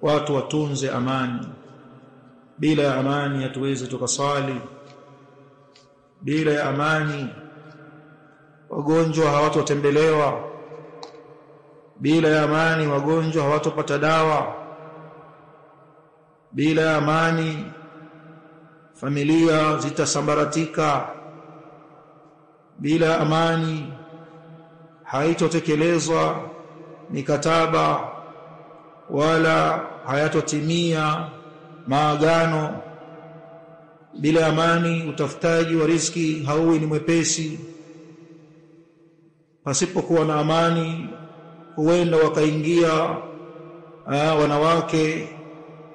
watu watunze amani. Bila ya amani hatuwezi tukasali. Bila ya amani wagonjwa hawatotembelewa. Bila ya amani wagonjwa hawatopata dawa. Bila ya amani familia zitasambaratika. Bila ya amani haitotekelezwa mikataba wala hayatotimia maagano. Bila amani utafutaji wa riziki hauwi ni mwepesi. Pasipokuwa na amani huenda wakaingia wanawake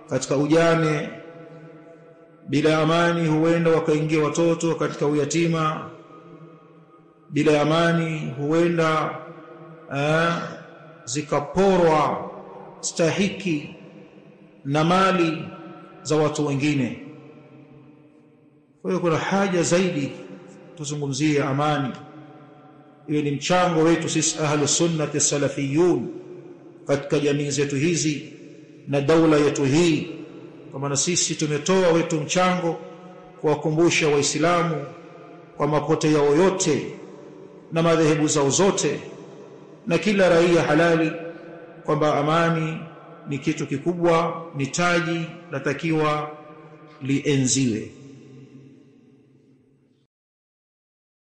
katika ujane. Bila amani huenda wakaingia watoto katika uyatima. Bila amani huenda zikaporwa stahiki na mali za watu wengine. Kwa hiyo kuna haja zaidi tuzungumzie amani. Iwe ni mchango wetu sisi ahlus sunnah salafiyun katika jamii zetu hizi na daula yetu hii, kwa maana sisi tumetoa wetu mchango kuwakumbusha waislamu kwa mapote yao yote na madhehebu zao zote na kila raia halali kwamba amani ni kitu kikubwa, ni taji latakiwa lienziwe.